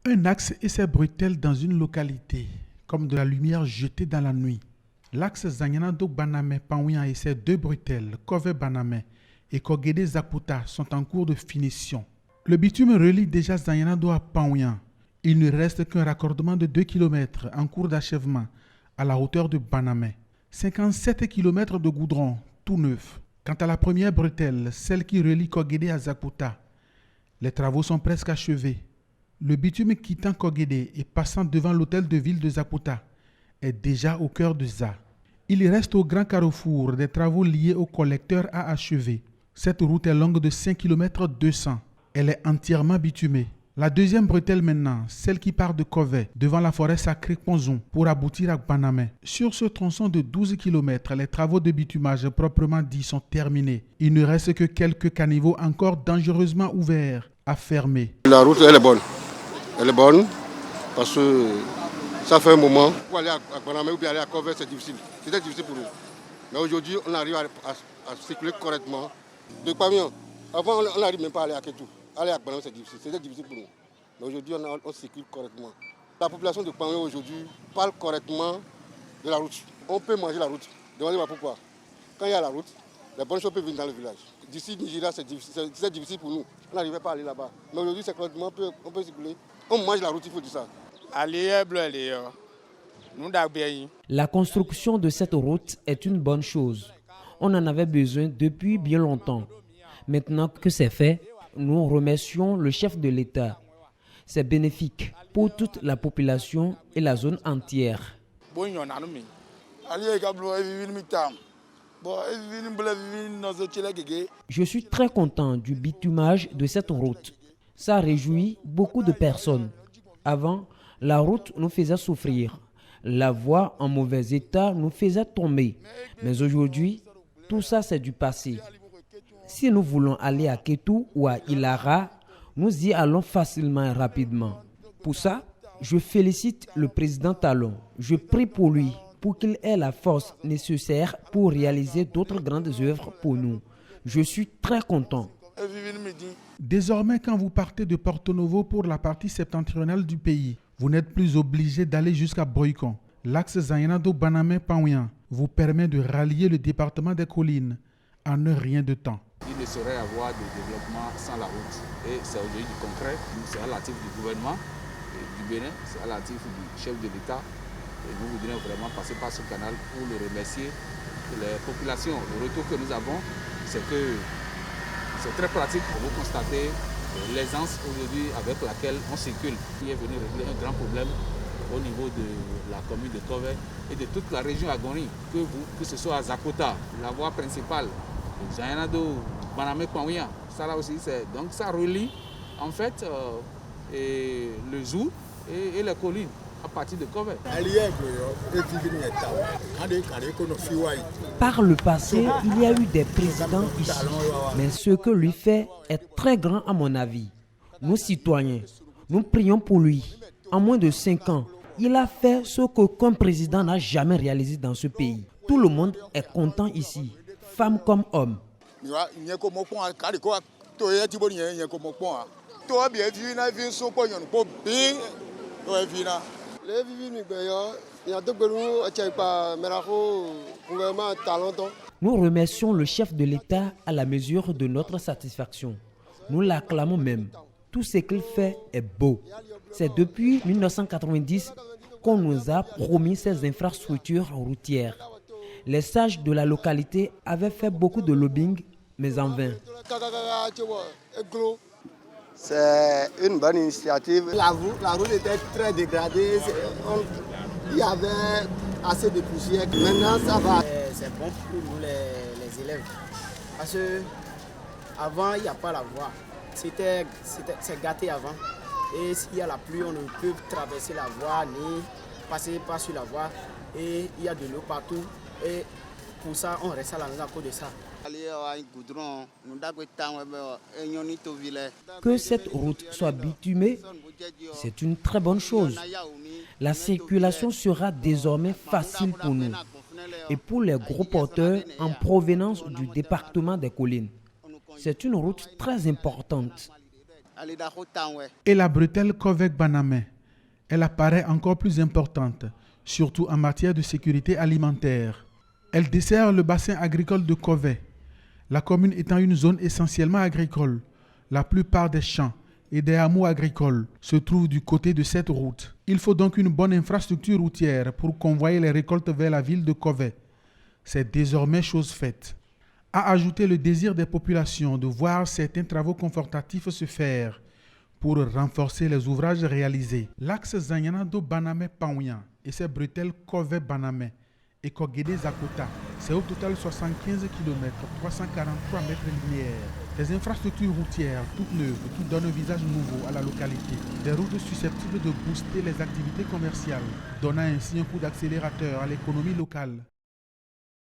Un axe et ses bretelles dans une localité, comme de la lumière jetée dans la nuit. L'axe Zanyana-do-Baname-Panouia et ses deux bretelles, Kove-Baname et Kogede-Zaputa, sont en cours de finition. Le bitume relie déjà Zanyana-do à Panouia. Il ne reste qu'un raccordement de 2 km en cours d'achèvement à la hauteur de Baname. 57 km de goudron, tout neuf. Quant à la première bretelle, celle qui relie Kogede à Zaputa, les travaux sont presque achevés. Le bitume quittant Kogede et passant devant l'hôtel de ville de Zaputa est déjà au cœur de Za. Il reste au grand carrefour des travaux liés au collecteur à achever. Cette route est longue de 5 km 200. Elle est entièrement bitumée. La deuxième bretelle maintenant, celle qui part de Kove, devant la forêt sacrée Ponzon, pour aboutir à Baname. Sur ce tronçon de 12 km, les travaux de bitumage proprement dit sont terminés. Il ne reste que quelques caniveaux encore dangereusement ouverts à fermer. La route, elle est bonne. Elle est bonne parce que ça fait un moment. Pour aller à Baname ou bien aller à Kove, c'est difficile. C'était difficile pour nous. Mais aujourd'hui, on arrive à circuler correctement. De Pamion, avant, on n'arrive même pas à aller à Ketou. Aller à Baname, c'est difficile. C'était difficile pour nous. Mais aujourd'hui, on circule correctement. La population de Pamion aujourd'hui parle correctement de la route. On peut manger la route. Demandez-moi pourquoi. Quand il y a la route, les bonnes choses peuvent venir dans le village. D'ici Nigeria, c'est difficile pour nous. On n'arrivait pas à aller là-bas. Mais aujourd'hui, c'est correctement, on peut circuler. On mange la route, il faut dire ça. La construction de cette route est une bonne chose. On en avait besoin depuis bien longtemps. Maintenant que c'est fait, nous remercions le chef de l'État. C'est bénéfique pour toute la population et la zone entière. Je suis très content du bitumage de cette route. Ça réjouit beaucoup de personnes. Avant, la route nous faisait souffrir. La voie en mauvais état nous faisait tomber. Mais aujourd'hui, tout ça c'est du passé. Si nous voulons aller à Ketou ou à Ilara, nous y allons facilement et rapidement. Pour ça, je félicite le président Talon. Je prie pour lui, pour qu'il ait la force nécessaire pour réaliser d'autres grandes œuvres pour nous. Je suis très content. Désormais, quand vous partez de Porto Novo pour la partie septentrionale du pays, vous n'êtes plus obligé d'aller jusqu'à Boycon. L'axe Zanyana-do-Baname-Panouia vous permet de rallier le département des collines en un rien de temps. Il ne saurait avoir de développement sans la route. Et c'est aujourd'hui du concret. C'est à l'actif du gouvernement du Bénin, c'est à l'actif du chef de l'État. Et nous voudrions vraiment passer par ce canal pour le remercier. Les populations, le retour que nous avons, c'est que c'est très pratique. Vous constatez l'aisance aujourd'hui avec laquelle on circule. Il est venu régler un grand problème au niveau de la commune de Kove et de toute la région Agoni, que ce soit à Zakota, la voie principale, Zanyana-do Baname-Panouia, ça là aussi, donc ça relie en fait le zoo et les collines à partir de Kove. Par le passé, il y a eu des présidents ici, mais ce que lui fait est très grand à mon avis. Nous citoyens, nous prions pour lui. En moins de 5 ans, il a fait ce qu'aucun président n'a jamais réalisé dans ce pays. Tout le monde est content ici, femmes comme hommes. Nous remercions le chef de l'État à la mesure de notre satisfaction. Nous l'acclamons même. Tout ce qu'il fait est beau. C'est depuis 1990 qu'on nous a promis ces infrastructures routières. Les sages de la localité avaient fait beaucoup de lobbying, mais en vain. C'est une bonne initiative. La route était très dégradée. Il y avait assez de poussière. Maintenant, ça va. C'est bon pour nous les élèves. Parce qu'avant, il n'y a pas la voie. C'est gâté avant. Et s'il y a la pluie, on ne peut traverser la voie ni passer pas sur la voie. Et il y a de l'eau partout. Et pour ça, on reste à la maison à cause de ça. Que cette route soit bitumée, c'est une très bonne chose. La circulation sera désormais facile pour nous et pour les gros porteurs en provenance du département des collines. C'est une route très importante. Et la bretelle Kovek-Baname, elle apparaît encore plus importante, surtout en matière de sécurité alimentaire. Elle dessert le bassin agricole de Kovek, la commune étant une zone essentiellement agricole. La plupart des champs et des hameaux agricoles se trouvent du côté de cette route. Il faut donc une bonne infrastructure routière pour convoyer les récoltes vers la ville de Kovek. C'est désormais chose faite. À ajouter le désir des populations de voir certains travaux confortatifs se faire pour renforcer les ouvrages réalisés. L'axe Zanyana-do-Baname-Panouyan et ses bretelles Kovek-Baname et Kogede-Zakota, c'est au total 75 km, 343 mètres linéaires. Des infrastructures routières toutes neuves qui donnent un visage nouveau à la localité. Des routes susceptibles de booster les activités commerciales, donnant ainsi un coup d'accélérateur à l'économie locale.